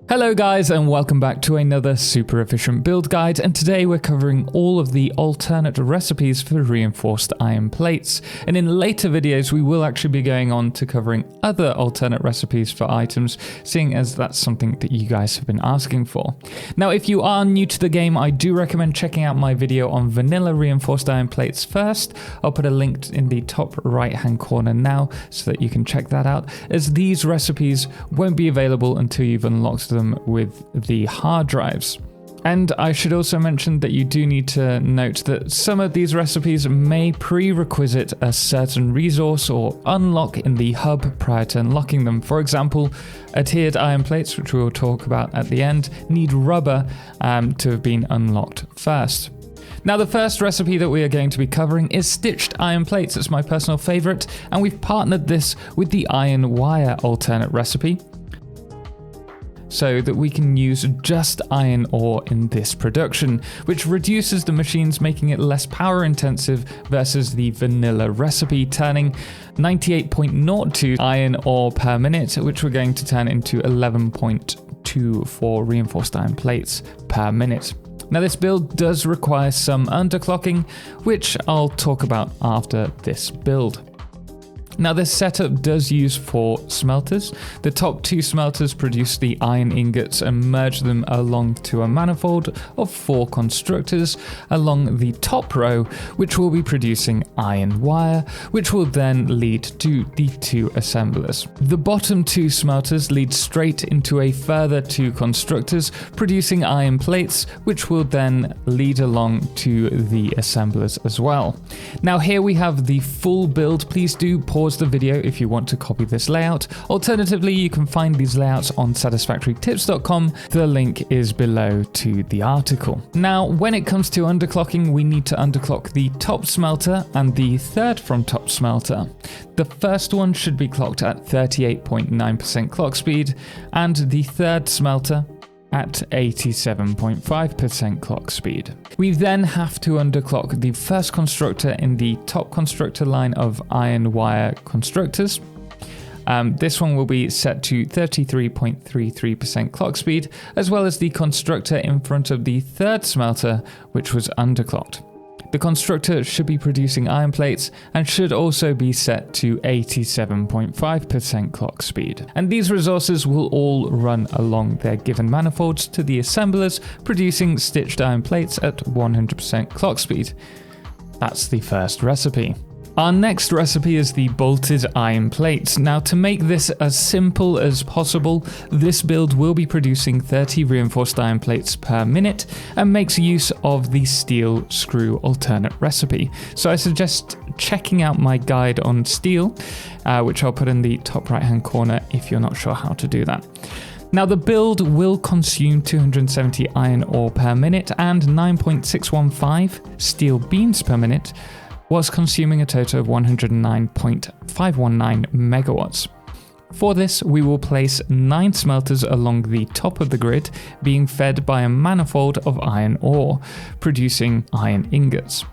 Hello guys, and welcome back to another super efficient build guide, and today we're covering all of the alternate recipes for reinforced iron plates. And in later videos we will actually be going on to covering other alternate recipes for items, seeing as that's something that you guys have been asking for. Now if you are new to the game, I do recommend checking out my video on vanilla reinforced iron plates first. I'll put a link in the top right hand corner now so that you can check that out, as these recipes won't be available until you've unlocked them with the hard drives. And I should also mention that you do need to note that some of these recipes may prerequisite a certain resource or unlock in the hub prior to unlocking them. For example, adhered iron plates, which we will talk about at the end, need rubber to have been unlocked first. Now the first recipe that we are going to be covering is stitched iron plates. It's my personal favorite, and we've partnered this with the iron wire alternate recipe, so that we can use just iron ore in this production, which reduces the machines, making it less power intensive versus the vanilla recipe, turning 98.02 iron ore per minute, which we're going to turn into 11.2 for reinforced iron plates per minute. Now this build does require some underclocking, which I'll talk about after this build. Now this setup does use 4 smelters. The top 2 smelters produce the iron ingots and merge them along to a manifold of 4 constructors along the top row, which will be producing iron wire, which will then lead to the 2 assemblers. The bottom 2 smelters lead straight into a further 2 constructors producing iron plates, which will then lead along to the assemblers as well. Now here we have the full build. Please do pause the video if you want to copy this layout. Alternatively, you can find these layouts on satisfactorytips.com. The link is below to the article. Now, when it comes to underclocking, we need to underclock the top smelter and the third from top smelter. The first one should be clocked at 38.9% clock speed, and the third smelter at 87.5% clock speed. We then have to underclock the first constructor in the top constructor line of iron wire constructors. This one will be set to 33.33% clock speed, as well as the constructor in front of the third smelter, which was underclocked. The constructor should be producing iron plates and should also be set to 87.5% clock speed. And these resources will all run along their given manifolds to the assemblers, producing stitched iron plates at 100% clock speed. That's the first recipe. Our next recipe is the bolted iron plates. Now to make this as simple as possible, this build will be producing 30 reinforced iron plates per minute and makes use of the steel screw alternate recipe. So I suggest checking out my guide on steel, which I'll put in the top right hand corner if you're not sure how to do that. Now the build will consume 270 iron ore per minute and 9.615 steel beams per minute, was consuming a total of 109.519 megawatts. For this, we will place 9 smelters along the top of the grid, being fed by a manifold of iron ore, producing iron ingots.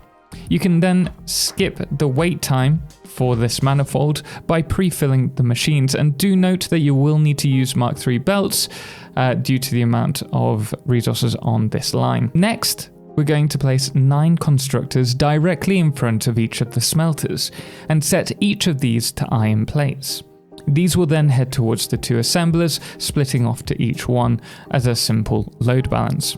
You can then skip the wait time for this manifold by pre-filling the machines, and do note that you will need to use Mark III belts due to the amount of resources on this line. Next, we're going to place 9 constructors directly in front of each of the smelters and set each of these to iron plates. These will then head towards the 2 assemblers, splitting off to each one as a simple load balance.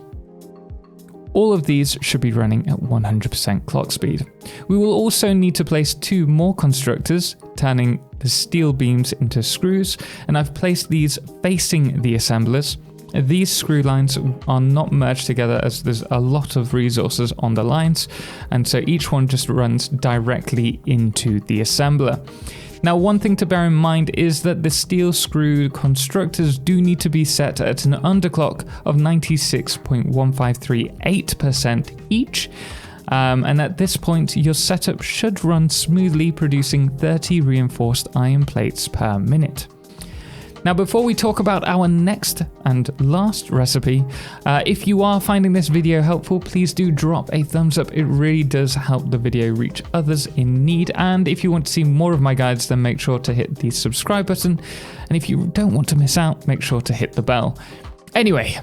All of these should be running at 100% clock speed. We will also need to place 2 more constructors, turning the steel beams into screws, and I've placed these facing the assemblers. These screw lines are not merged together as there's a lot of resources on the lines, and so each one just runs directly into the assembler. Now, one thing to bear in mind is that the steel screw constructors do need to be set at an underclock of 96.1538% each. And at this point, your setup should run smoothly, producing 30 reinforced iron plates per minute. Now, before we talk about our next and last recipe, if you are finding this video helpful, please do drop a thumbs up. It really does help the video reach others in need. And if you want to see more of my guides, then make sure to hit the subscribe button. And if you don't want to miss out, make sure to hit the bell. Anyway,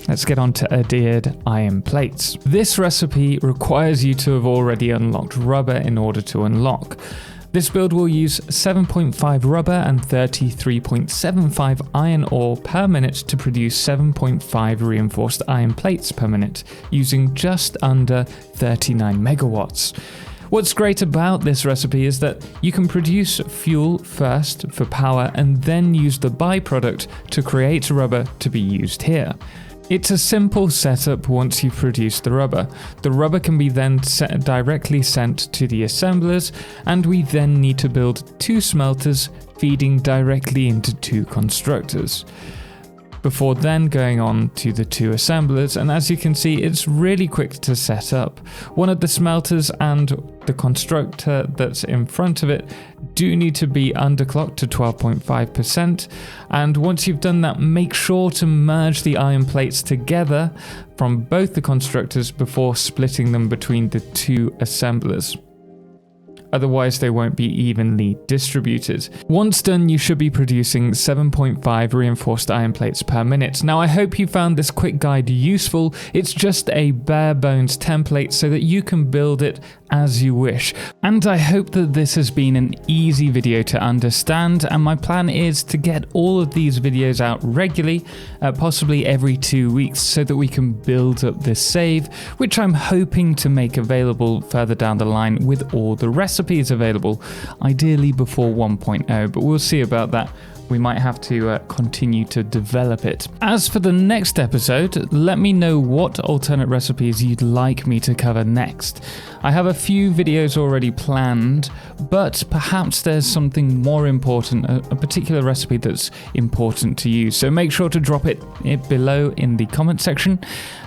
let's get on to adhered iron plates. This recipe requires you to have already unlocked rubber in order to unlock. This build will use 7.5 rubber and 33.75 iron ore per minute to produce 7.5 reinforced iron plates per minute, using just under 39 megawatts. What's great about this recipe is that you can produce fuel first for power and then use the byproduct to create rubber to be used here. It's a simple setup once you've produced the rubber. The rubber can be then directly sent to the assemblers, and we then need to build 2 smelters feeding directly into 2 constructors, before then going on to the 2 assemblers, and as you can see, it's really quick to set up. One of the smelters and the constructor that's in front of it do need to be underclocked to 12.5%, and once you've done that, make sure to merge the iron plates together from both the constructors before splitting them between the 2 assemblers. Otherwise they won't be evenly distributed. Once done, you should be producing 7.5 reinforced iron plates per minute. Now I hope you found this quick guide useful. It's just a bare bones template so that you can build it as you wish. And I hope that this has been an easy video to understand, and my plan is to get all of these videos out regularly, possibly every 2 weeks, so that we can build up this save, which I'm hoping to make available further down the line with all the recipes available, ideally before 1.0, but we'll see about that. We might have to continue to develop it. As for the next episode, let me know what alternate recipes you'd like me to cover next. I have a few videos already planned, but perhaps there's something more important, a particular recipe that's important to you. So make sure to drop it below in the comment section.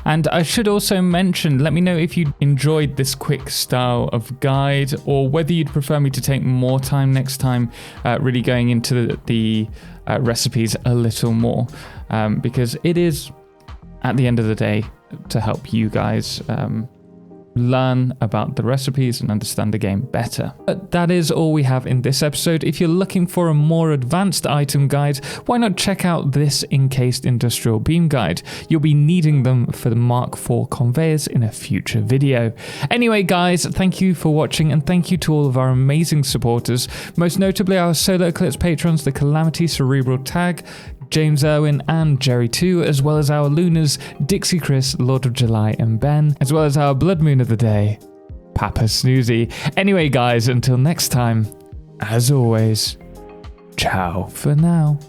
And I should also mention, let me know if you enjoyed this quick style of guide, or whether you'd prefer me to take more time next time, really going into the recipes a little more, because it is, at the end of the day, to help you guys learn about the recipes and understand the game better. But that is all we have in this episode. If you're looking for a more advanced item guide, why not check out this encased industrial beam guide? You'll be needing them for the Mark IV conveyors in a future video. Anyway guys, thank you for watching, and thank you to all of our amazing supporters, most notably our Solar Eclipse patrons, the Calamity, Cerebral Tag, James Irwin and Jerry 2, as well as our Lunars, Dixie Chris, Lord of July and Ben, as well as our Blood Moon of the day, Papa Snoozy. Anyway guys, until next time, as always, ciao for now.